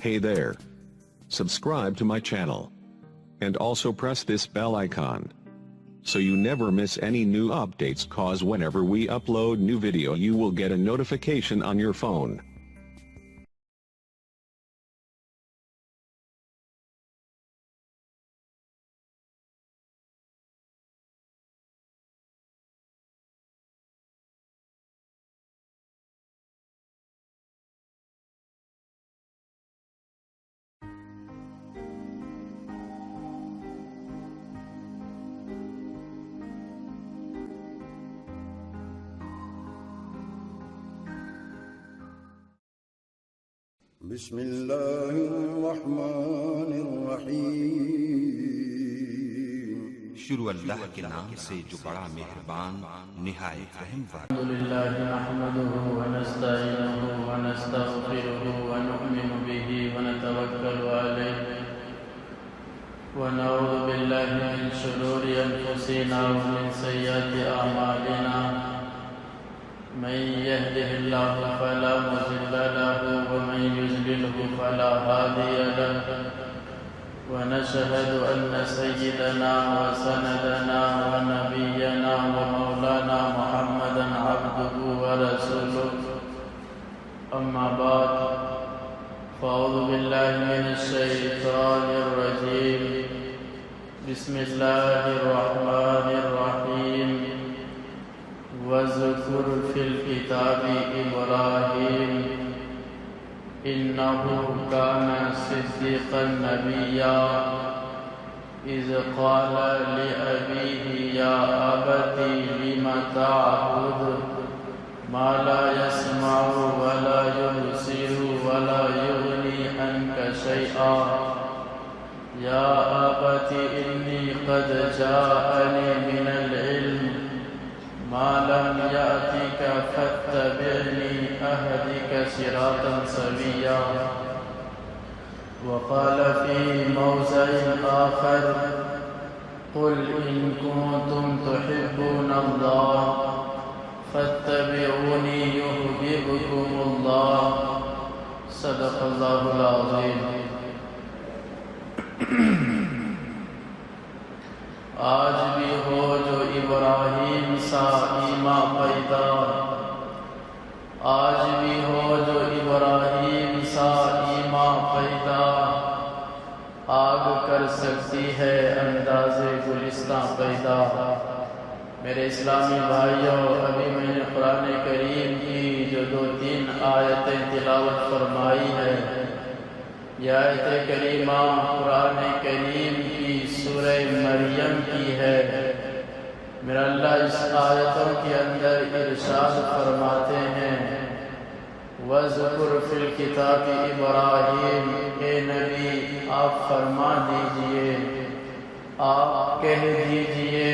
Hey there. Subscribe to my channel. And also press this bell icon, so you never miss any new updates, cause whenever we upload new video you will get a notification on your phone. بسم الله الرحمن الرحيم شروع اللہ کے نام سے جو بڑا مہربان نہایت رحم والا۔ الحمد لله نحمده ونستعينه ونستغفره ونؤمن به ونتوكل عليه ونعوذ بالله من شرور أنفسنا ومن سيئات أعمالنا من يهده الله فلا مضل له ومن يضلله فلا هادي له ونشهد أن سيدنا وسندنا ونبينا ومولانا محمدا عبده ورسوله أما بعد فأعوذ بالله من الشيطان الرجيم بسم الله الرحمن الرحيم واذكر في الكتاب إبراهيم إنه كان صديقا نبيا إذ قال لأبيه يا أبت لم تعبد ما لا يسمع ولا يبصر ولا يغني عنك شيئا يا أبت إني قد جاءني من العلم ما لم يأتك فاتبعني أهدك صراطا سويا وقال في موضع آخر قل إن كنتم تحبون الله فاتبعوني يحببكم الله صدق الله العظيم۔ آج بھی ہو جو ابراہیم سا ایمان پیدا، آج بھی ہو جو ابراہیم سا ایمان پیدا، آگ کر سکتی ہے انداز گلستان پیدا۔ میرے اسلامی بھائیوں، ابھی میں نے قرآن کریم کی جو 2-3 آیتیں تلاوت فرمائی ہے، یہ آیت کریمہ قرآن کریم کی سورہ مریم کی ہے۔ میرا اللہ اس آیتوں کے اندر ارشاد فرماتے ہیں وَاذْكُرْ فِي الْكِتَابِ إِبْرَاهِيمَ، اے نبی آپ فرما دیجئے، آپ کہہ دیجئے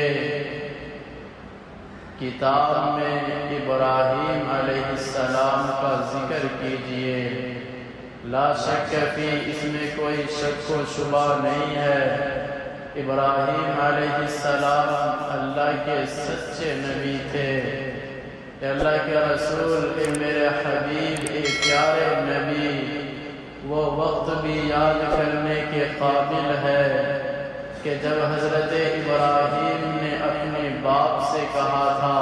کتاب میں ابراہیم علیہ السلام کا ذکر کیجئے۔ لا شک فی، اس میں کوئی شک و شبہ نہیں ہے، ابراہیم علیہ السلام اللہ کے سچے نبی تھے، اے اللہ کے رسول، اے میرے حبیب، اے پیارے نبی۔ وہ وقت بھی یاد کرنے کے قابل ہے کہ جب حضرت ابراہیم نے اپنے باپ سے کہا تھا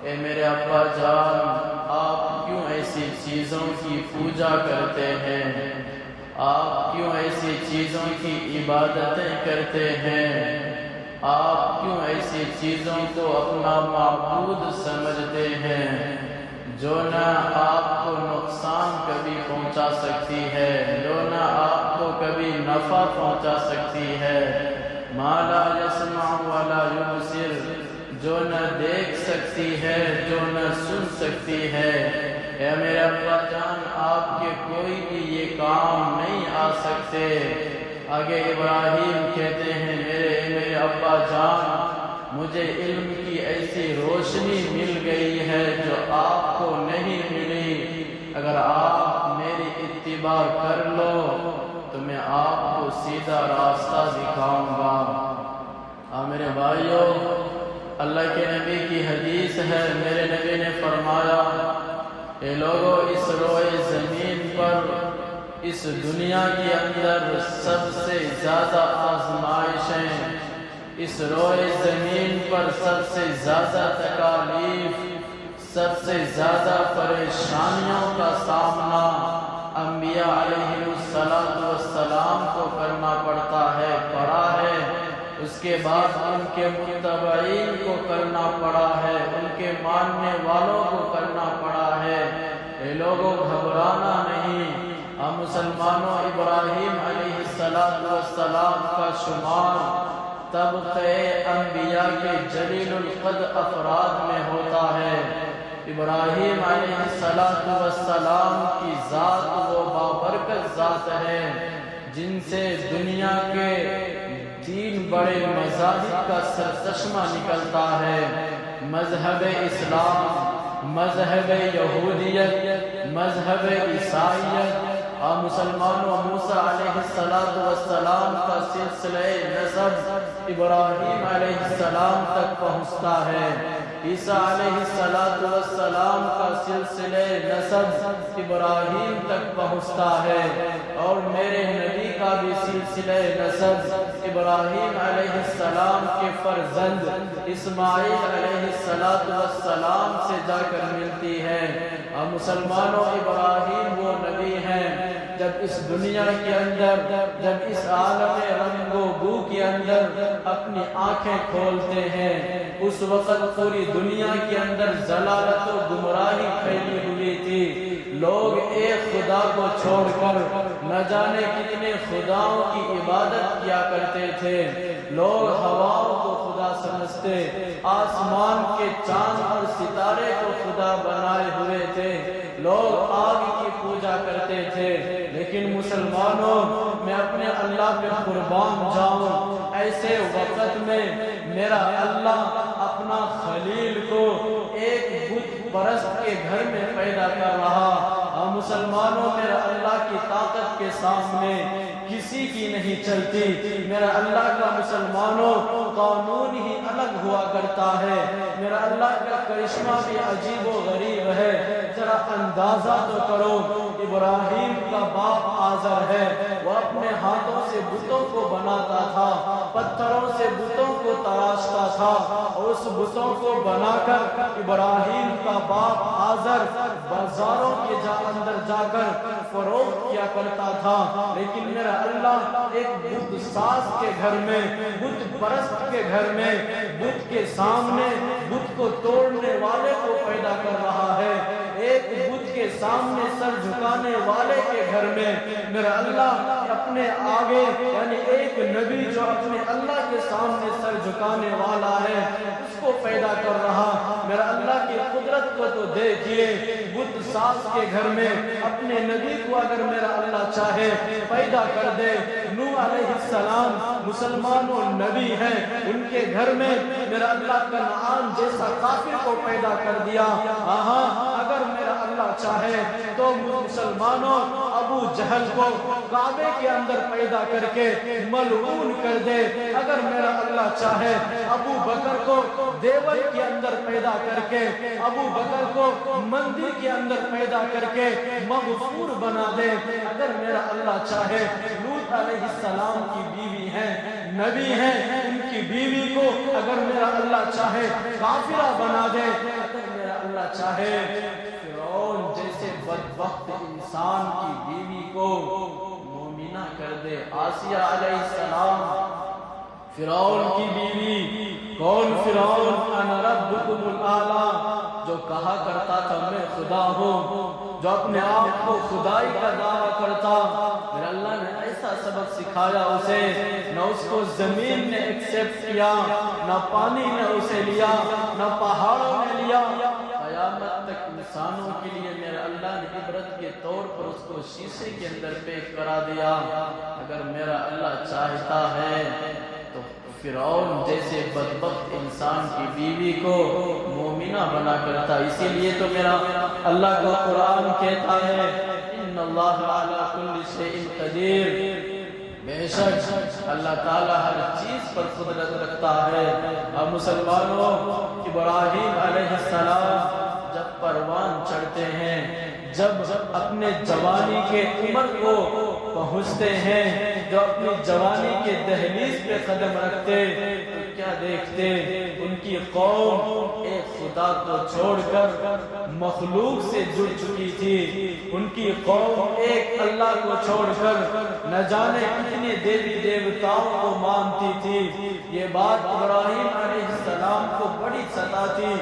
اے میرے ابا جان، آپ کیوں ایسی چیزوں کی پوجا کرتے ہیں، آپ کیوں ایسی چیزوں کی عبادتیں کرتے ہیں، آپ کیوں ایسی چیزوں کو اپنا معبود سمجھتے ہیں جو نہ آپ کو نقصان کبھی پہنچا سکتی ہے، جو نہ آپ کو کبھی نفع پہنچا سکتی ہے، ما لا يسمع ولا يبصر، جو نہ دیکھ سکتی ہے، جو نہ سن سکتی ہے۔ اے میرے ابا جان، آپ کے کوئی بھی یہ کام نہیں آ سکتے۔ آگے ابراہیم کہتے ہیں میرے ابا جان، مجھے علم کی ایسی روشنی مل گئی ہے جو آپ کو نہیں ملی، اگر آپ میری اتباع کر لو تو میں آپ کو سیدھا راستہ دکھاؤں گا۔ میرے بھائیوں، اللہ کے نبی کی حدیث ہے، میرے نبی نے فرمایا اے لوگوں، اس روئے زمین پر اس دنیا کے اندر سب سے زیادہ آزمائشیں، اس روئے زمین پر سب سے زیادہ تکالیف، سب سے زیادہ پریشانیوں کا سامنا انبیاء علیہ السلام کو کرنا پڑتا ہے، پڑا ہے۔ اس کے بعد ان کے متبعین کو کرنا پڑا ہے، ان کے ماننے والوں کو کرنا پڑا ہے۔ اے لوگوں، گھبرانا نہیں۔ ہم مسلمانوں ابراہیم علیہ السلام کا شمار طبقے انبیاء کے جلیل القدر افراد میں ہوتا ہے۔ ابراہیم علیہ السلام کی ذات وہ بابرکت ذات ہے جن سے دنیا کے 3 بڑے مذاہب کا سرچشمہ نکلتا ہے، مذہب اسلام، مذہب یہودیت، مذہب عیسائیت، اور مسلمانوں موسیٰ علیہ السلام کا سلسلہ نسب ابراہیم علیہ السلام تک پہنچتا ہے، عیسیٰ علیہ السلام کا سلسلہ نسب ابراہیم تک پہنچتا ہے، اور میرے نبی کا بھی سلسلہ نسب ابراہیم علیہ السلام کے فرزند اسماعیل علیہ السلام سے جا کر ملتی ہے۔ اور مسلمانوں ابراہیم وہ نبی ہیں جب اس دنیا کے اندر، جب اس عالم رنگ و بو کے اندر اپنی آنکھیں کھولتے ہیں، اس وقت پوری دنیا کے اندر ضلالت و گمراہی پھیلی ہوئی تھی۔ لوگ ایک خدا کو چھوڑ کر نہ جانے کتنے خداؤں کی عبادت کیا کرتے تھے۔ لوگ ہواؤں کو خدا سمجھتے، آسمان کے چاند اور ستارے کو خدا بنائے ہوئے تھے، لوگ آگ کی پوجا کرتے تھے۔ لیکن مسلمانوں، میں اپنے اللہ پہ قربان جاؤں، ایسے وقت میں میرا اللہ اپنا خلیل کو ایک بت پرست کے گھر میں پیدا کر رہا۔ اور مسلمانوں، میرا اللہ کی طاقت کے سامنے کسی کی نہیں چلتی۔ میرا اللہ کا مسلمانوں قانون ہی الگ ہوا کرتا ہے۔ میرا اللہ کا کرشمہ بھی عجیب و غریب ہے۔ ذرا اندازہ تو کرو، ابراہیم کا باپ آزر ہے، وہ اپنے ہاتھوں سے بتوں کو بناتا تھا، پتھروں سے بتوں کو تراشتا تھا، اور اس بتوں کو بنا کر ابراہیم کا باپ آزر بازاروں کے اندر جا کر فروخت کیا کرتا تھا۔ لیکن میرا اللہ ایک بت ساز کے گھر میں، بت پرست کے گھر میں، بت کے سامنے بت کو توڑنے والے کو پیدا کر رہا ہے۔ ایک بت کے سامنے سر جھکانے والے کے گھر میں میرا اللہ اپنے آگے، یعنی ایک نبی جو اپنے اللہ کے سامنے سر جھکانے والا ہے، اس کو پیدا کر رہا۔ میرا اللہ کی قدرت کو تو دیکھیے، بت ساز کے گھر میں اپنے نبی کو اگر میرا اللہ چاہے پیدا کر دے۔ نوح علیہ السلام مسلمانوں نبی ہیں، ان کے گھر میں میرا اللہ کنعان جیسا کافر کو پیدا کر دیا۔ اگر میرا اللہ چاہے تو مسلمانوں ابو جہل کو کعبے کے اندر پیدا کر کے ملعون کر دے۔ اگر میرا اللہ چاہے ابو بکر کو دیوال کے اندر پیدا کر کے، ابو بکر کو مندر کے اندر پیدا کر کے مغفور بنا دے۔ اگر میرا اللہ چاہے لوط علیہ السلام کی بیوی ہیں، نبی ہیں، ان کی بیوی کو اگر میرا اللہ چاہے کافرہ بنا دے۔ اگر میرا اللہ چاہے فرعون جیسے بدبخت انسان کی بیوی کو مومنہ کر دے۔ آسیہ علیہ السلام فرعون کی بیوی، کون فرعون؟ انا ربکم الاعلی، جو کہا کرتا تھا میں خدا ہوں، جو اپنے آپ کو خدائی کا دعویٰ کرتا۔ میرے اللہ نے ایسا سبق سکھایا اسے، نہ اس کو زمین نے ایکسپٹ کیا، نہ پانی نے اسے لیا، نہ پہاڑوں نے لیا۔ قیامت تک انسانوں کے لیے میرے اللہ نے عبرت کے طور پر اس کو شیشے کے اندر پیش کرا دیا۔ اگر میرا اللہ چاہتا ہے تو فرعون جیسے بدبخت انسان کی بیوی کو مومنہ بنا کرتا۔ اسی لیے تو میرا اللہ کا قرآن کہتا ہے ان اللہ علی کل شیء قدیر، بے شک اللہ تعالیٰ ہر چیز پر قدرت رکھتا ہے۔ اب مسلمانوں، ابراہیم علیہ السلام جب پروان چڑھتے ہیں، جب اپنے جوانی کے عمر کو پہنچتے ہیں، جو اپنی جوانی کے دہلیز پہ قدم رکھتے، تو کیا دیکھتے؟ ان کی قوم ایک خدا کو چھوڑ کر مخلوق سے جڑ چکی تھی، ان کی قوم ایک اللہ کو چھوڑ کر نہ جانے کتنے دیوی دیوتاؤں کو مانتی تھی۔ یہ بات ابراہیم علیہ السلام کو بڑی ستاتی۔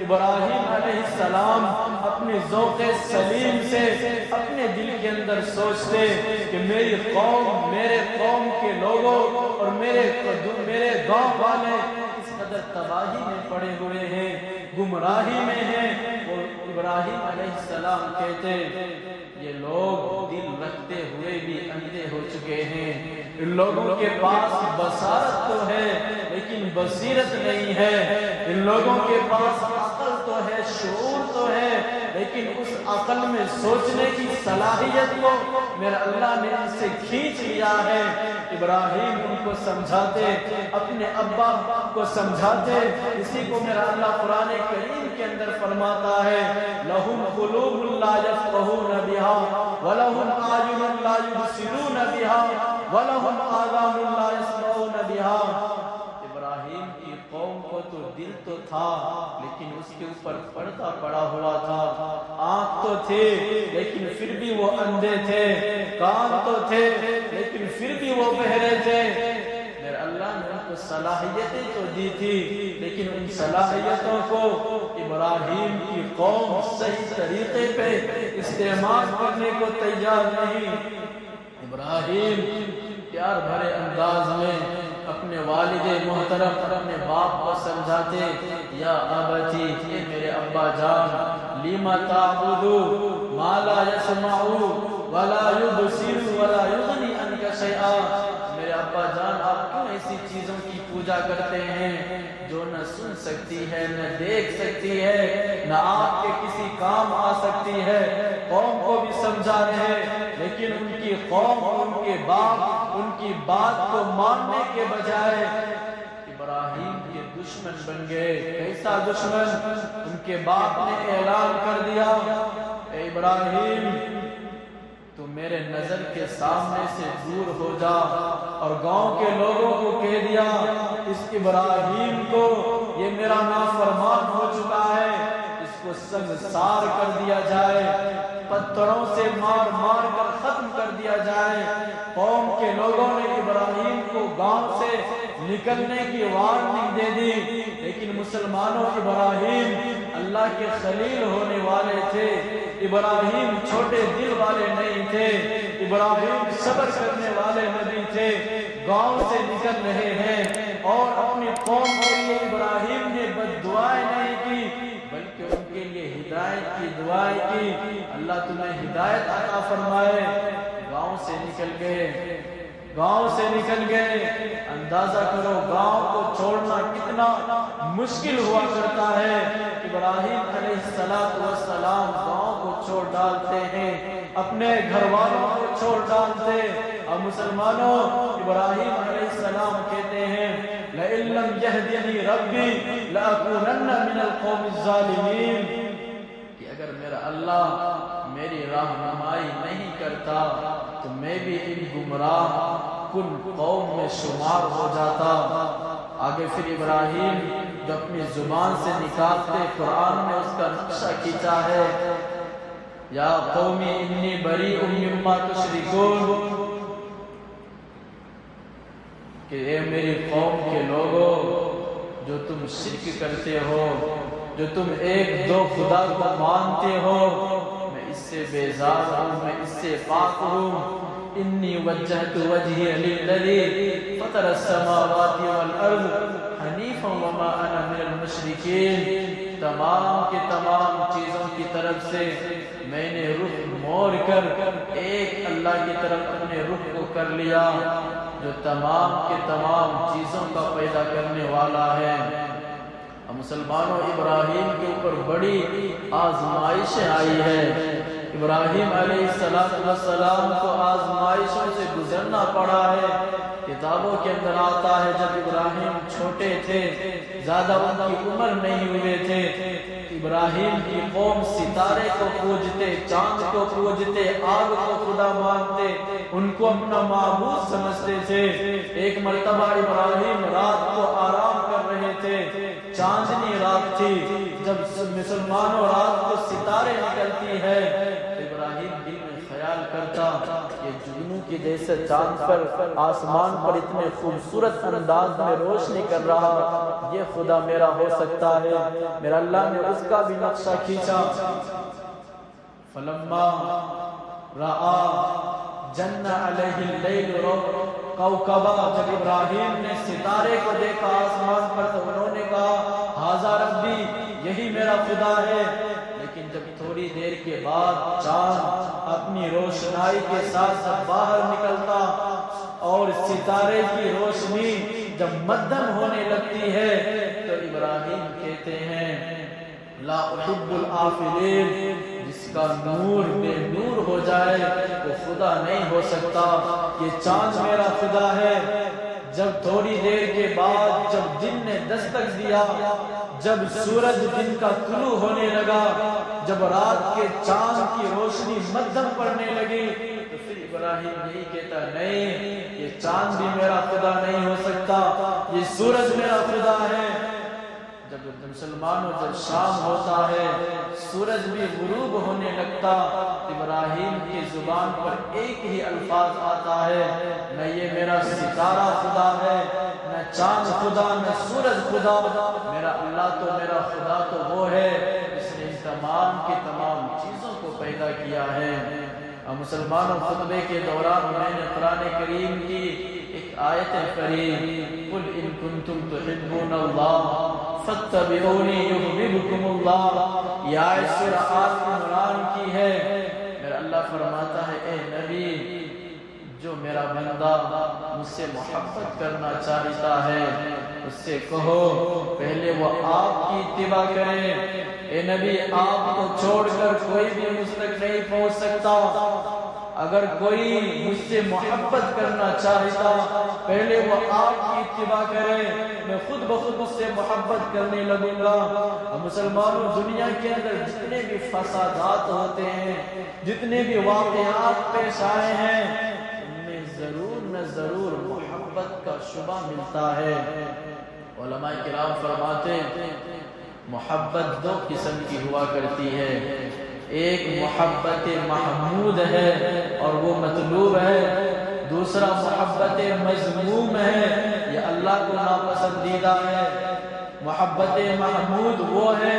ابراہیم علیہ السلام اپنے ذوق سلیم سے اپنے دل کے اندر سوچتے کہ میری قوم، میرے قوم کے لوگوں اور میرے گاؤں والے اس قدر تباہی میں پڑے ہوئے ہیں، گمراہی میں ہیں۔ اور ابراہیم علیہ السلام کہتے یہ لوگ دل رکھتے ہوئے بھی اندھے ہو چکے ہیں، ان لوگوں کے پاس بصارت تو ہے لیکن بصیرت نہیں ہے، ان لوگوں کے پاس عقل تو ہے، شعور تو ہے، لیکن اس عقل میں سوچنے کی صلاحیت کو میرا اللہ نے ان سے کھینچ لیا ہے۔ ابراہیم ان کو سمجھاتے، اپنے ابا کو سمجھاتے، اسی کو میرا اللہ قرآن کریم کے اندر فرماتا ہے لَهُمْ قُلُوبٌ لَا يَفْقَهُونَ بِهَا وَلَهُمْ أَعْيُنٌ لَا يُبْصِرُونَ بِهَا وَلَهُمْ آذَانٌ لَا يَسْمَعُونَ بِهَا۔ ابراہیم کی قوم کو تو دل تو تھا لیکن اس کے اوپر پردہ پڑا ہوا تھا، آنکھ تو تھے لیکن پھر بھی وہ اندھے تھے، کان تو تھے لیکن پھر بھی وہ بہرے تھے۔ میرے اللہ نے ان کو صلاحیتیں تو دی تھی لیکن ان صلاحیتوں کو ابراہیم کی قوم صحیح طریقے پہ استعمال کرنے کو تیار نہیں۔ ابراہیم پیار بھرے انداز میں اپنے والد محترم، اپنے باپ کو سمجھاتے یا ابتی، اے میرے ابا جان، لما تعبدو ما لا يسمع ولا يبصر ولا يغني عنك شيئا۔ میرے ابا جان آپ کیوں ایسی چیزوں کی پوجا کرتے ہیں جو نہ سن سکتی ہے، نہ دیکھ سکتی ہے، نہ آپ کے کسی کام آ سکتی ہے؟ قوم کو بھی سمجھا رہے لیکن ان کی قوم، ان کے باپ ان کی بات کو ماننے کے بجائے ابراہیم کے دشمن بن گئے۔ کیسا دشمن؟ ان کے باپ نے اعلان کر دیا اے ابراہیم تو میرے نظر کے سامنے سے دور ہو جا، اور گاؤں کے لوگوں کو کہہ دیا اس ابراہیم کو یہ میرا نافرمان ہو چکا ہے، اس کو سنگسار کر دیا جائے، پتھروں سے مار مار کر ختم کر دیا جائے۔ قوم کے لوگوں نے ابراہیم کو گاؤں سے نکلنے کی وارننگ دے دی لیکن مسلمانوں ابراہیم اللہ کے خلیل ہونے والے تھے، ابراہیم چھوٹے دل والے نہیں تھے، ابراہیم صبر کرنے والے نبی تھے۔ گاؤں سے نکل رہے ہیں اور اپنی قوم کے لیے ابراہیم نے بد دعائیں نہیں کی بلکہ ان کے لیے ہدایت کی دعائیں کی، اللہ تمہیں ہدایت عطا فرمائے۔ گاؤں سے نکل گئے، گاؤں سے نکل گئے۔ اندازہ کرو گاؤں کو چھوڑنا کتنا مشکل ہوا کرتا ہے۔ ابراہیم علیہ السلام گاؤں کو چھوڑ ڈالتے ہیں، اپنے گھر والوں کو چھوڑ ڈالتے۔ اب مسلمانوں ابراہیم علیہ السلام کہتے ہیں لَإِن لَّمْ يَهْدِنِي رَبِّي لَأَكُونَنَّ مِنَ الْقَوْمِ الظَّالِمِينَ، کہ اگر میرا اللہ میری رہنمائی نہیں کرتا تو میں بھی ان گمراہ کن قوم میں شمار ہو جاتا۔ آگے پھر ابراہیم جو اپنی زبان سے نکالتے، قرآن نے اس کا نقشہ کھینچا ہے یا قومی انی بریء مما تشرکون، کہ اے میری قوم کے لوگوں جو تم شرک کرتے ہو، جو تم ایک دو خدا کو مانتے ہو، میں اس سے بیزار ہوں، میں اس سے پاک ہوں۔ انی وجہت وجہی للذی فطر السماوات والارض حنیفا وما انا من المشرکین، تمام کے تمام چیزوں کی طرف سے میں نے رخ موڑ کر ایک اللہ کی طرف اپنے رخ کو کر لیا جو تمام کے تمام چیزوں کا پیدا کرنے والا ہے۔ مسلمانوں ابراہیم کے اوپر بڑی آزمائشیں آئی ہے، ابراہیم علیہ السلام کو آزمائشوں سے گزرنا پڑا ہے۔ کتابوں کے اندر آتا ہے جب ابراہیم چھوٹے تھے، زیادہ ان کی عمر نہیں ہوئے تھے، ابراہیم کی قوم ستارے کو پوجتے، چاند کو پوجتے، آگ کو خدا مانتے، ان کو اپنا معبود سمجھتے تھے۔ ایک مرتبہ ابراہیم رات کو آرام کر رہے تھے، چاندنی رات تھی، جب مسلمانوں رات کو ستارے نکلتی ہے تو ابراہیم دل میں خیال کرتا کہ جگنو کی جیسے چاند پر آسمان پر اتنے خوبصورت انداز میں روشنی کر رہا، یہ خدا میرا ہو سکتا ہے۔ میرا اللہ نے اس کا بھی نقشہ کھینچا۔ فلما رآ جن علیہ اللیل کوکبا، جب ابراہیم نے ستارے کو دیکھا آسمان پر تو انہوں نے کہا ھذا ربی، یہی میرا خدا ہے۔ لیکن جب تھوڑی دیر کے بعد چاند اپنی روشنائی کے ساتھ باہر نکلتا اور ستارے کی روشنی جب مدھم ہونے لگتی ہے تو ابراہیم کہتے ہیں لا احب الآفلین، جس کا نور بے نور ہو جائے وہ خدا نہیں ہو سکتا، یہ چاند میرا خدا ہے۔ جب تھوڑی دیر کے بعد جب دن نے دستک دیا، جب سورج دن کا طلوع ہونے لگا، جب رات کے چاند کی روشنی مدھم پڑنے لگی تو پھر ابراہیم یہی کہتا نہیں، یہ چاند بھی میرا خدا نہیں ہو سکتا، یہ سورج میرا خدا ہے۔ جب مسلمانوں جب شام ہوتا ہے، سورج بھی غروب ہونے لگتا، ابراہیم کی زبان پر ایک ہی الفاظ آتا ہے، نہ یہ میرا ستارہ خدا ہے، نہ چاند خدا، نہ سورج خدا، میرا اللہ تو میرا خدا تو وہ ہے جس نے ان تمام کی تمام چیزوں کو پیدا کیا ہے۔ اور مسلمانوں خطبے کے دوران میں نے قرآن کریم کی ایک آیت پڑھی، قل ان کنتم تحبون اللہ فاتبعونی یحببکم اللہ، یہ آیت سورہ آل عمران کی ہے۔ میرا اللہ فرماتا ہے اے نبی، جو میرا بندہ مجھ سے محبت کرنا چاہتا ہے اس سے کہو پہلے وہ آپ کی اتباع کرے۔ اے نبی، آپ کو چھوڑ کر کوئی بھی مجھ تک نہیں پہنچ سکتا۔ اگر کوئی مجھ سے محبت کرنا چاہتا پہلے وہ آپ کی اتباع کرے، میں خود بخود اس سے محبت کرنے لگوں گا۔ اور مسلمانوں، دنیا کے اندر جتنے بھی فسادات ہوتے ہیں، جتنے بھی واقعات پیش آئے ہیں، ان میں ضرور نہ ضرور محبت کا شبہ ملتا ہے۔ علماء کرام فرماتے ہیں محبت دو قسم کی ہوا کرتی ہے، ایک محبت محمود ہے اور وہ مطلوب ہے، دوسرا محبت مذموم ہے، یہ اللہ کو ناپسندیدہ ہے۔ محبت محمود وہ ہے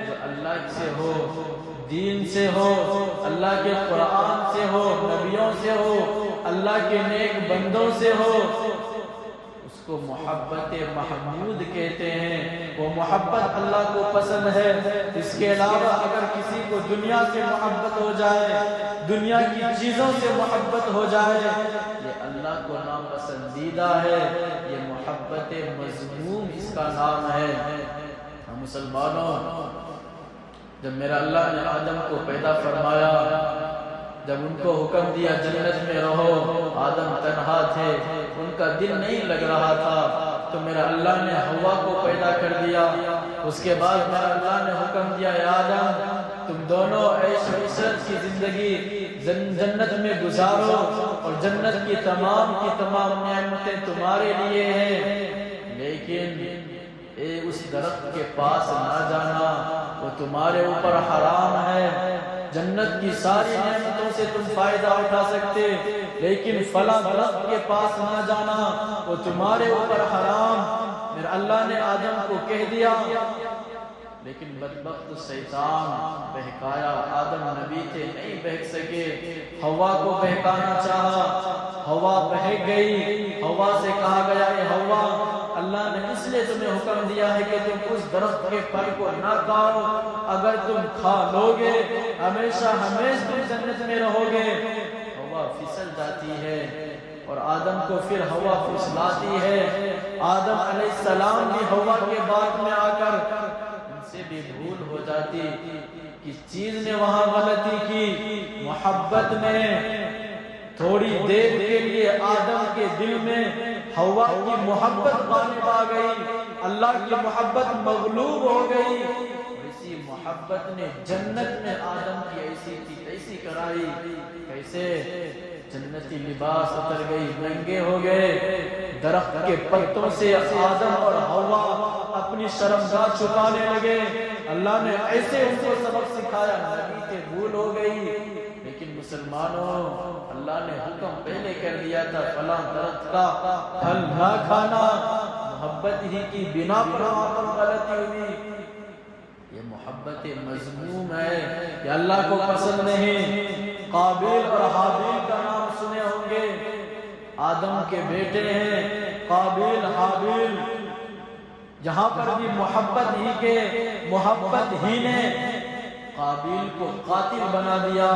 جو اللہ سے ہو، دین سے ہو، اللہ کے قرآن سے ہو، نبیوں سے ہو، اللہ کے نیک بندوں سے ہو، اس کو محبت محمود کہتے ہیں۔ وہ محبت اللہ کو پسند ہے۔ اس کے علاوہ اگر کسی کو دنیا سے محبت ہو جائے، دنیا کی چیزوں سے محبت ہو جائے، یہ اللہ کو ناپسندیدہ ہے، یہ محبت مذموم اس کا نام ہے۔ مسلمانوں، جب میرا اللہ نے آدم کو پیدا فرمایا، جب ان کو حکم دیا جنت میں رہو، آدم تنہا تھے، ان کا دل نہیں لگ رہا تھا، تو میرا اللہ نے ہوا کو پیدا کر دیا۔ اس کے بعد میرا اللہ نے حکم دیا اے آدم، تم دونوں عیش و عشرت کی زندگی جنت میں گزارو اور جنت کی تمام نعمتیں تمہارے لیے ہیں، لیکن اس درخت کے پاس نہ جانا، وہ تمہارے اوپر حرام ہے۔ جنت کی ساری نعمتوں سے تم فائدہ اٹھا سکتے، لیکن فلاں درخت کے پاس نہ جانا، وہ تمہارے اوپر حرام۔ میرا اللہ نے آدم کو کہہ دیا، لیکن بدبخت شیطان بہکایا، آدم نبی تھے نہیں بہک سکے، ہوا کو بہکانا چاہا، ہوا بہک گئی۔ ہوا سے کہا گیا اے ہوا، اللہ نے اس لیے تمہیں حکم دیا ہے کہ تم اس درخت کے پھل کو نہ کھاؤ، اگر تم کھا لو گے ہمیشہ تم جنت میں رہو گے۔ ہوا پھسل جاتی ہے اور آدم کو پھر ہوا پھسلاتی ہے۔ آدم علیہ السلام بھی ہوا کے بعد میں آ کر ان سے بھی بھول ہو جاتی، کس چیز نے وہاں غلطی کی؟ محبت میں تھوڑی دیر کے لیے آدم کے دل میں ہوا کی محبت غالب آ گئی، اللہ کی محبت مغلوب ہو گئی، اسی محبت نے جنت میں آدم کی ایسی تھی ایسی کرائی، کیسے جنتی لباس اتر گئی، ننگے ہو گئے، درخت کے پتوں سے آدم اور حوا اپنی شرمگاہ چھپانے لگے، اللہ نے ایسے ان کو سبق سکھایا، نبی کے بھول ہو گئی، لیکن مسلمانوں اللہ نے حکم پہلے کر دیا تھا فلاں درخت کا پھل نہ کھانا، محبت ہی کی بنا پر وہاں پر غلطی ہوئی، یہ محبت مذموم ہے، یہ اللہ کو پسند نہیں۔ قابیل اور حابیل کا نام سنے ہوں گے، آدم کے بیٹے ہیں قابیل حابیل، جہاں پر بھی محبت ہی نے قابیل کو قاتل بنا دیا،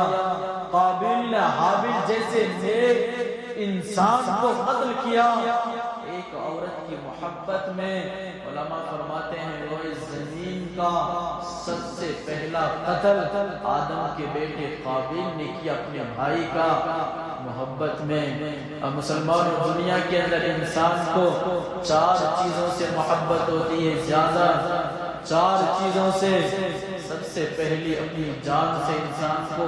قابیل نے حابیل جیسے نیک انسان کو قتل کیا، ایک عورت کی محبت میں علماء فرماتے ہیں وہ اس زمین کا سب سے پہلا قتل آدم کے بیٹے قابیل نے کیا اپنے بھائی کا محبت میں۔ اب مسلمانوں دنیا کے اندر انسان کو 4 چیزوں سے محبت ہوتی ہے زیادہ، 4 چیزوں سے، سب سے پہلی اپنی جان سے انسان کو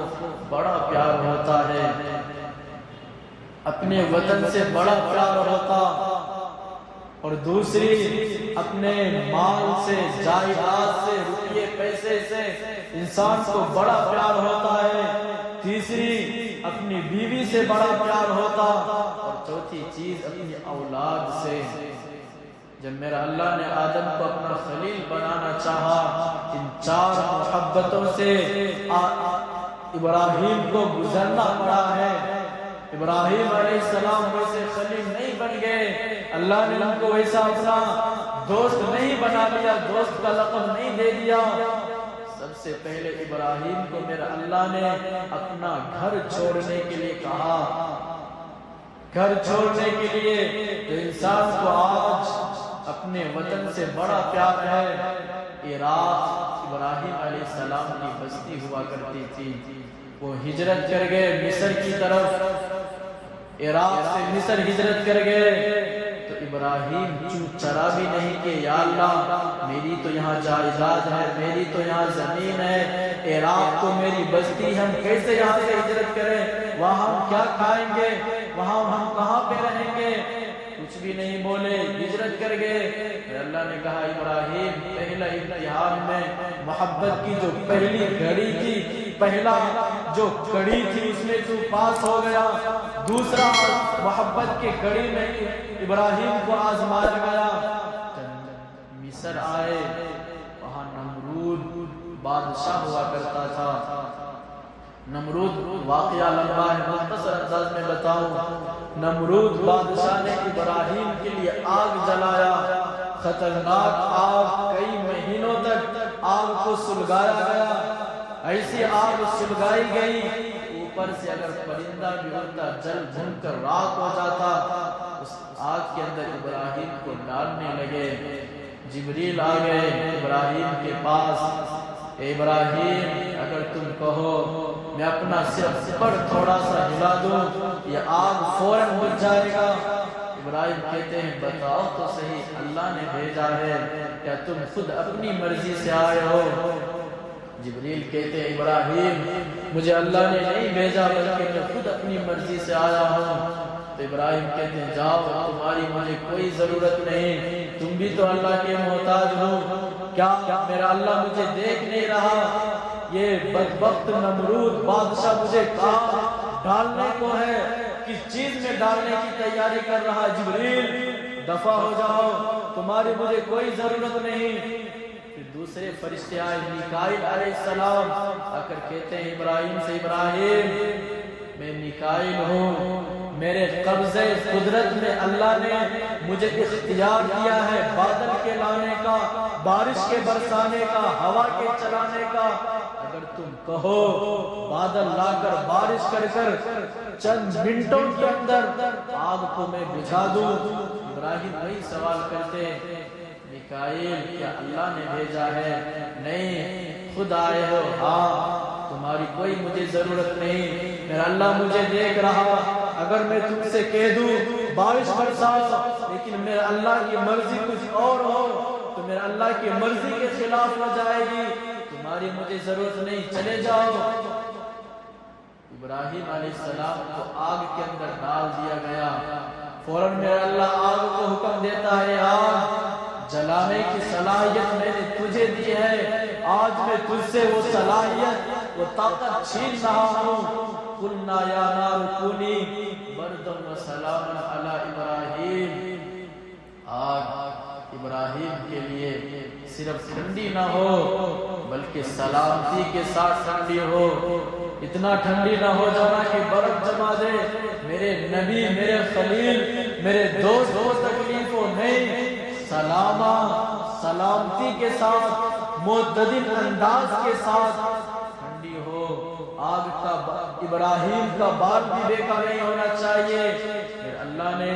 بڑا پیار ہوتا ہے، اپنے وطن سے بڑا پیار ہوتا، اور دوسری اپنے مال سے، جائیداد سے، روپیے پیسے سے انسان کو بڑا پیار ہوتا ہے، تیسری اپنی بیوی سے بڑا پیار ہوتا، اور چوتھی چیز اپنی اولاد سے۔ جب میرا اللہ نے آدم کو اپنا خلیل بنانا چاہا، ان 4 محبتوں سے ابراہیم کو گزرنا پڑا ہے۔ ابراہیم علیہ السلام ویسے خلیل نہیں بن گئے، اللہ نے ان کو ویسا اپنا دوست نہیں بنا لیا، دوست کا لقب نہیں دے دیا۔ سب سے پہلے ابراہیم کو میرا اللہ نے اپنا گھر چھوڑنے کے لیے کہا، گھر چھوڑنے کے لیے، جو انسان کو آج اپنے وطن سے بڑا پیار ہے۔ عراق ابراہیم علیہ السلام کی بستی ہوا کرتی تھی، وہ ہجرت کر گئے مصر کی طرف، عراق سے مصر ہجرت کر گئے، تو ابراہیم چرا بھی نہیں کہ یا اللہ میری تو یہاں جائیداد ہے، میری تو یہاں زمین ہے، عراق تو میری بستی، ہم کیسے یہاں سے ہجرت کریں، وہاں ہم کیا کھائیں گے، وہاں ہم کہاں پہ رہیں گے، کچھ بھی نہیں بولے، ہجرت کر گئے۔ اللہ نے کہا ابراہیم پہلا امتحان میں محبت کی جو پہلی گھڑی تھی، پہلا جو کڑی تھی اس میں تو پاس ہو گیا، دوسرا محبت کے کڑی میں ابراہیم کو آزمایا گیا۔ مصر آئے، وہاں نمرود بادشاہ ہوا کرتا تھا۔ نمرود واقعہ لمبا ہے، مختصر انداز میں بتاؤں۔ نمرود بادشاہ نے ابراہیم کے لیے آگ جلایا، خطرناک آگ، کئی مہینوں تک آگ کو سلگایا گیا، ایسی آگ سلگائی گئی، اوپر سے اگر پرندہ بھی اڑتا جل بھن کر راکھ ہو جاتا، اس آگ کے اندر ابراہیم کو ڈالنے لگے۔ جبریل آ گئے ابراہیم کے پاس، اے ابراہیم اگر تم کہو میں اپنا سر تھوڑا سا ہلا دوں یہ آگ فوراً بجھ جائے گا۔ ابراہیم کہتے ہیں بتاؤ تو صحیح، اللہ نے بھیجا ہے یا تم خود اپنی مرضی سے آئے ہو؟ جبریل کہتے ہیں ابراہیم مجھے اللہ نے نہیں بھیجا بلکہ میں خود اپنی مرضی سے آیا ہوں۔ تو ابراہیم کہتے ہیں جاؤ، تمہاری مجھے کوئی ضرورت نہیں، تم بھی تو اللہ کے محتاج ہو، کیا میرا اللہ مجھے دیکھ نہیں رہا؟ یہ بدبخت نمرود بادشاہ مجھے کہاں ڈالنے کو ہے، کس چیز میں ڈالنے کی تیاری کر رہا؟ جبریل دفع ہو جاؤ، تمہاری مجھے کوئی ضرورت نہیں۔ پھر دوسرے فرشتے آئے، میکائیل علیہ السلام آ کر کہتے ہیں ابراہیم سے، ابراہیم میں میکائیل ہوں، میرے قبضے قدرت میں اللہ نے مجھے اختیار دیا ہے بادل کے لانے کا، بارش کے برسانے کا، ہوا کے چلانے کا، اگر تم کہو بادل لا کر بارش کر کر چند منٹوں کے اندر آگ کو میں بجھا دوں۔ ابراہیم وہی سوال کرتے، میکائیل کیا اللہ نے بھیجا ہے؟ نہیں، خود آئے ہو؟ ہاں، تمہاری کوئی مجھے ضرورت نہیں، میرا اللہ مجھے دیکھ رہا، اگر میں تم سے کہہ دوں بارش برساؤ لیکن میرے اللہ کی مرضی کچھ اور ہو تو میرے اللہ کی مرضی کے خلاف ہو جائے گی، تمہاری مجھے ضرورت نہیں، چلے جاؤ۔ ابراہیم علیہ السلام کو آگ کے اندر ڈال دیا گیا، فوراً میرا اللہ آگ کو حکم دیتا ہے آگ جلانے کی صلاحیت میں نے تجھے دی ہے، آج میں تجھ سے وہ صلاحیت وہ طاقت چھین رہا ہوں۔ قلنا یا نار کونی بردا وسلاما علی ابراہیم، آگ ابراہیم کے لیے صرف ٹھنڈی نہ ہو بلکہ سلامتی کے ساتھ ٹھنڈی ہو، اتنا ٹھنڈی نہ ہو جانا کہ برف جما دے۔ میرے نبی، میرے خلیل، میرے دوست کو تکلیف ہو نہیں، سلامتی کے ساتھ معتدل انداز کے ساتھ ٹھنڈی ہو۔ آگ کا ابراہیم کا بال بھی بیکار نہیں ہونا چاہیے، پھر اللہ نے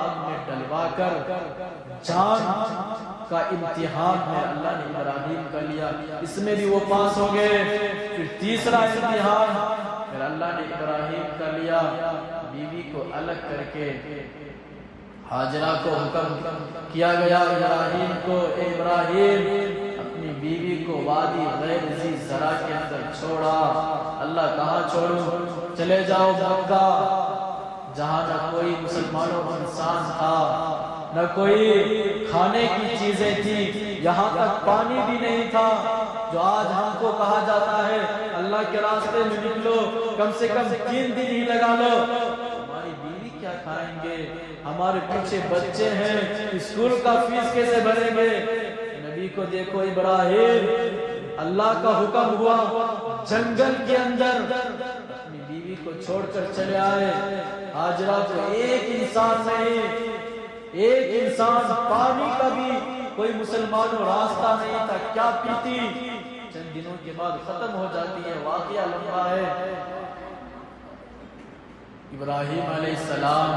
آگ میں ڈلوا کر جان کا امتحان میں اللہ نے ابراہیم کا لیا، اس میں بھی وہ پاس ہو گئے۔ پھر تیسرا امتحان پھر اللہ نے ابراہیم کا لیا، بیوی کو الگ کر کے ہاجرہ کو حکم کیا گیا ابراہیم کو، اے ابراہیم اپنی بیوی کو وادی غیر ذی زرع کے اندر چھوڑا۔ اللہ کہاں چھوڑوں؟ چلے جاؤ مکہ، جہاں نہ کوئی مسلمانوں انسان تھا، نہ کوئی کھانے کی چیزیں تھی، یہاں تک پانی بھی نہیں تھا جو آج ہم کو کہا جاتا ہے اللہ کے راستے میں نکلو کم سے کم 3 دن ہی لگا لو۔ ہماری بیوی کیا کھائیں گے، ہمارے پیچھے بچے ہیں، اسکول کا فیس کیسے بھریں گے؟ نبی کو دیکھو ابراہیم، اللہ کا حکم ہوا جنگل کے اندر اپنی بیوی کو چھوڑ کر چلے آئے۔ ہاجرہ کو ایک انسان نہیں، ایک انسان پانی کا بھی کوئی مسلمانوں راستہ نہیں تھا، کیا پیتی؟ چند دنوں کے بعد ختم ہو جاتی ہے، واقعہ لمبا ہے۔ ابراہیم علیہ السلام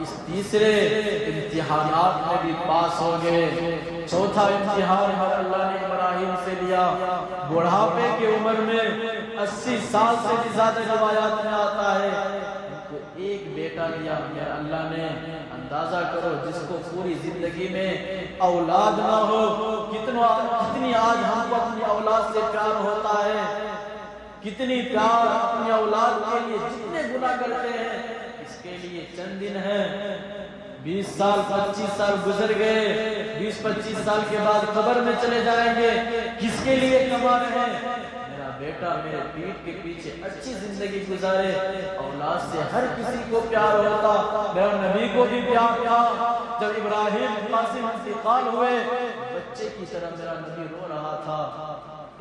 اس تیسرے امتحانات میں بھی پاس ہو گئے۔ چوتھا امتحان اللہ نے ابراہیم سے لیا، بڑھاپے کی عمر میں 80 سال سے بھی زیادہ روایات میں آتا ہے ان کو ایک بیٹا دیا میرا اللہ نے۔ اندازہ کرو جس کو پوری زندگی میں اولاد نہ ہو، کتنی آج ہم کو اپنی اولاد سے پیار ہوتا ہے، کتنی پیار اپنی اولاد کے لیے جتنے گناہ کرتے ہیں، اس کے لیے چند دن ہیں، 20 سال 25 سال گزر گئے، 20-25 سال کے بعد قبر میں چلے جائیں گے، کس کے لیے کما رہے ہیں؟ میرا بیٹا میرے پیٹ کے پیچھے اچھی زندگی گزارے۔ اولاد سے ہر کسی کو پیار ہوتا، میرا نبی کو بھی پیار تھا۔ جب ابراہیم قاسم انتقال ہوئے، بچے کی طرح میرا نبی رو رہا تھا۔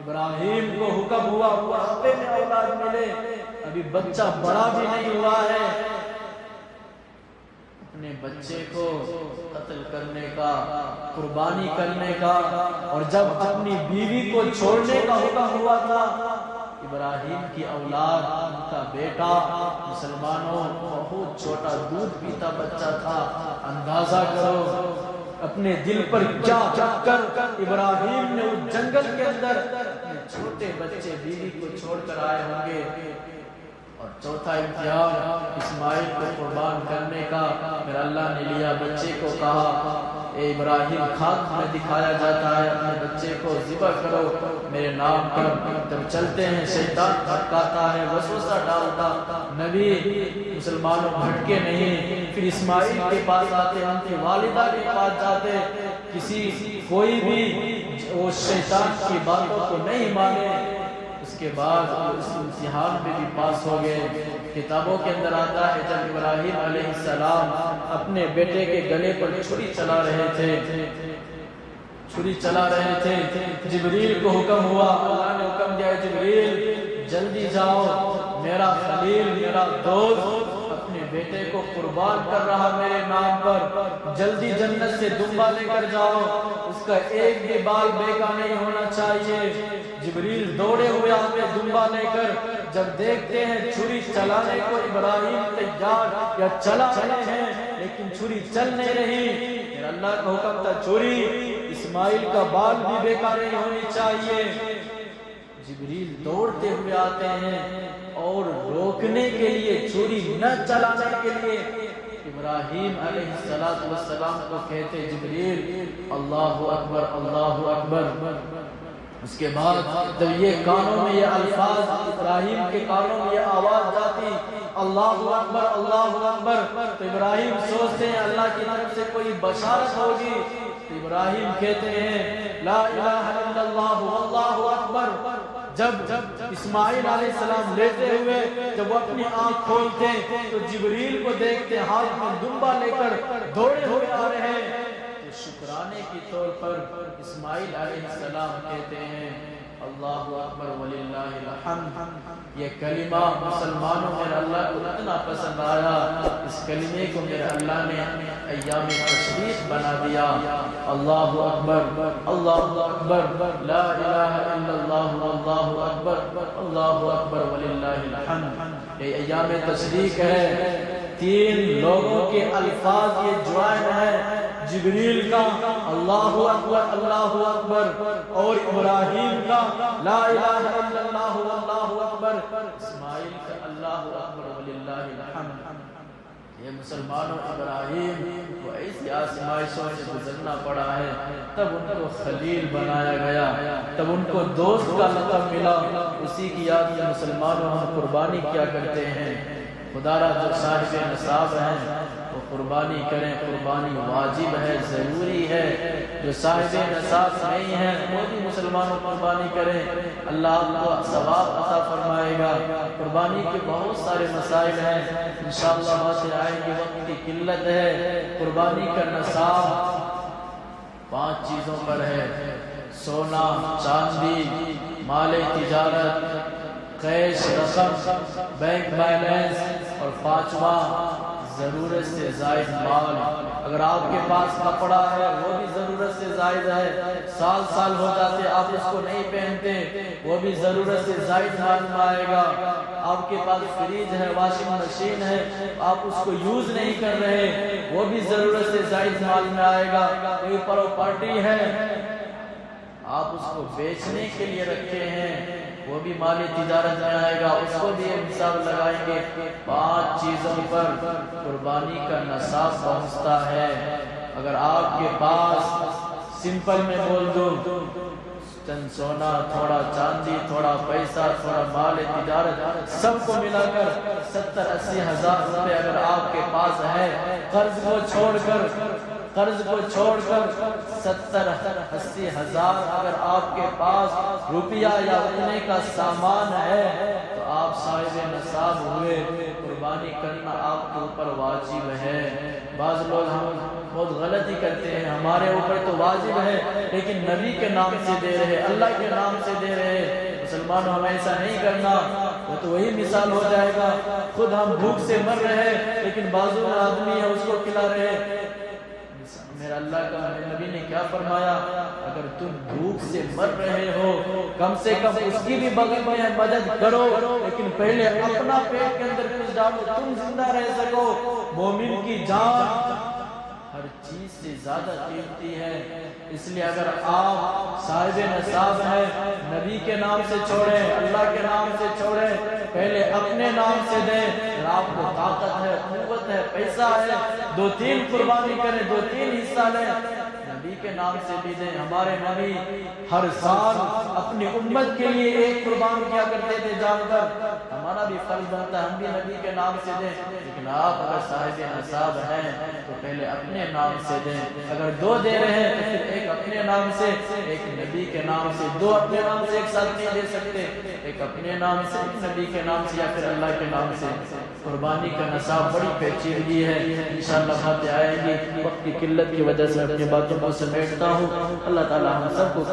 ابراہیم کو حکم ہوا بڑھاپے میں اولاد ملے، ابھی بچہ بڑا بھی نہیں ہوا ہے، اپنے بچے کو قتل کرنے کا، قربانی کرنے کا، اور جب اپنی بیوی کو چھوڑنے کا حکم ہوا تھا، ابراہیم کی اولاد ان کا بیٹا مسلمانوں بہت چھوٹا دودھ پیتا بچہ تھا۔ اندازہ کرو اپنے دل پر کیا رکھ کر ابراہیم نے اس جنگل کے اندر اپنے چھوٹے بچے بیوی کو چھوڑ کر آئے ہوں گے۔ اور چوتھا امتحان اسماعیل کو قربان کرنے کا پھر اللہ نے لیا، بچے کو کہا اے ابراہیم خاک میں دکھایا جاتا ہے، اپنے بچے کو ذبح کرو میرے نام پر۔ جب چلتے ہیں شیطان بھٹکاتا ہے، وسوسہ ڈالتا، نبی مسلمانوں بھٹکے نہیں، پھر اسماعیل کے پاس آتے، ان کی والدہ کے پاس جاتے، کوئی بھی وہ شیطان کی باتوں کو نہیں مانے۔ اس کے بعد اس امتحان میں بھی پاس ہو گئے۔ کتابوں کے اندر آتا ہے جب ابراہیم علیہ السلام اپنے بیٹے کے گلے پر چھری چلا رہے تھے، جبریل کو حکم ہوا، اللہ نے حکم دیا جبریل جلدی جاؤ، میرا خلیل میرا دوست اپنے بیٹے کو قربان کر رہا میرے نام پر، جلدی جنت سے دمبا لے کر جاؤ، اس کا ایک بھی بال بیکار نہیں ہونا چاہیے۔ جبریل دوڑے ہوئے آتے دمبا لے کر، جب دیکھتے ہیں چھری چلانے کو ابراہیم تیار یا چلا رہے ہیں لیکن چھری چل نہیں رہی، پھر اللہ کا حکم تھا چھری اسماعیل کا بال بھی بیکار نہیں ہونی چاہیے۔ جبریل دوڑتے ہوئے آتے ہیں اور روکنے کے لیے، چھری نہ چلانے کے لیے ابراہیم علیہ السلام کو کہتے جبریل اللہ اکبر اللہ اکبر۔ اس کے بعد جب یہ کانوں میں یہ الفاظ، ابراہیم کے کانوں میں یہ آواز جاتی اللہ اکبر اللہ اکبر، تو ابراہیم سوچتے ہیں اللہ کی طرف سے کوئی بشارت ہوگی۔ ابراہیم کہتے ہیں لا الہ الا اللہ واللہ اکبر۔ جب اسماعیل علیہ السلام لیتے ہوئے جب وہ اپنی آنکھ کھولتے تو جبریل کو دیکھتے ہاتھ میں دمبا لے کر دوڑے ہوئے آ رہے ہیں، تو شکرانے کی طور پر اسماعیل علیہ السلام کہتے ہیں اللہ اکبر وللہ الحمد۔ یہ کلمہ مسلمانوں میرے اللہ کو اتنا پسند آیا، اس کلمے کو میرے اللہ نے ایام تشریف بنا دیا۔ اللہ اکبر اللہ اکبر لا الہ الا اللہ واللہ اکبر اللہ اکبر وللہ الحمد۔ یہ ایام تشریق ہے، 3 لوگوں کے الفاظ یہ جوائن ہے، جبریل کا اللہ اکبر اللہ اکبر اور ابراہیم کا لا الہ الا اللہ واللہ اکبر، اسماعیل کا اللہ اکبر وللہ الحمد۔ یہ مسلمانوں ابراہیم کو ایسی آزمائشوں سے گزرنا پڑا ہے، تب ان کو خلیل بنایا گیا، تب ان کو دوست کا لقب ملا۔ اسی کی یاد میں مسلمانوں ہم قربانی کیا کرتے ہیں۔ خدا را جو صاحب نصاب ہیں وہ قربانی کریں، قربانی واجب ہے، ضروری ہے۔ جو صاحب نصاب نہیں ہے وہ بھی مسلمانوں قربانی کریں، اللہ آپ کو ثواب عطا فرمائے گا۔ قربانی کے بہت سارے مسائل ہیں، انشاءاللہ باتیں آئیں گی، وقت کی قلت ہے۔ قربانی کا نصاب 5 چیزوں پر ہے: سونا، چاندی، مال تجارت، کیش رقم، بینک بیلنس، اور 5واں ضرورت سے زائد مال۔ اگر آپ کے پاس کپڑا ہے وہ بھی ضرورت سے زائد ہے، سال ہو جاتے آپ اس کو نہیں پہنتے، وہ بھی ضرورت سے زائد مال میں آئے گا۔ آپ کے پاس فریج ہے، واشنگ مشین ہے، آپ اس کو یوز نہیں کر رہے، وہ بھی ضرورت سے زائد مال میں آئے گا۔ کوئی پراپرٹی ہے آپ اس کو بیچنے کے لیے رکھے ہیں، وہ بھی مالی تجارت میں آئے گا، اس کو بھی حساب لگائیں گے۔ 5 چیزوں پر قربانی کا نصاب پہنچتا ہے۔ اگر آپ کے پاس سمپل میں بول دو چند سونا، تھوڑا چاندی، تھوڑا پیسہ، تھوڑا مال تجارت، سب کو ملا کر 70-80 ہزار روپے اگر آپ کے پاس ہے، قرض کو چھوڑ کر 70-80 ہزار اگر آپ کے پاس روپیہ یا اتنے کا سامان ہے تو آپ صاحب نصاب ہوئے۔ قربانی کرنا آپ کے اوپر واجب ہے۔ بعض لوگ ہم بہت غلطی کرتے ہیں، ہمارے اوپر تو واجب ہے لیکن نبی کے نام سے دے رہے، اللہ کے نام سے دے رہے۔ مسلمانوں ہمیں ایسا نہیں کرنا، وہ تو وہی مثال ہو جائے گا، خود ہم بھوک سے مر رہے لیکن بازو میں آدمی ہے اس کو کھلا رہے۔ میرا اللہ کا نبی نے کیا فرمایا؟ اگر تم بھوک سے مر رہے ہو کم سے کم اس کی بھی بغل میں مدد کرو، لیکن پہلے اپنا پیٹ کے اندر کچھ ڈالو، تم زندہ رہ سکو۔ مومن کی جان ہر چیز سے زیادہ قیمتی ہے، اس لیے اگر آپ صاحب نصاب ہیں نبی کے نام سے چھوڑیں، اللہ کے نام سے چھوڑیں، پہلے اپنے نام سے دیں۔ اگر آپ کو طاقت ہے، قوت ہے، پیسہ ہے، 2-3 قربانی کریں، 2-3 حصہ لیں، نبی کے نام سے بھی دیں۔ ہمارے نبی ہر سال اپنی امت کے لیے 1 قربان کیا کرتے تھے جانور، ہمارا بھی فرض بنتا ہے ہم بھی نبی کے نام سے دیں۔ لیکن آپ اگر صاحب نصاب ہیں تو پہلے اپنے نام سے دیں۔ اگر 2 دے رہے ہیں تو پھر 1 اپنے نام سے، 1 نبی کے نام سے۔ 2 اپنے نام سے ایک ساتھ نہیں دے سکتے، 1 اپنے نام سے، 1 نبی کے نام سے، یا پھر اللہ کے نام سے۔ قربانی کا نصاب بڑی پیچیدگی ہے، انشاءاللہ باتیں آئیں گی۔ وقت کی قلت کی وجہ سے اپنی باتوں کو سمیٹتا ہوں۔ اللہ تعالی ہم سب کو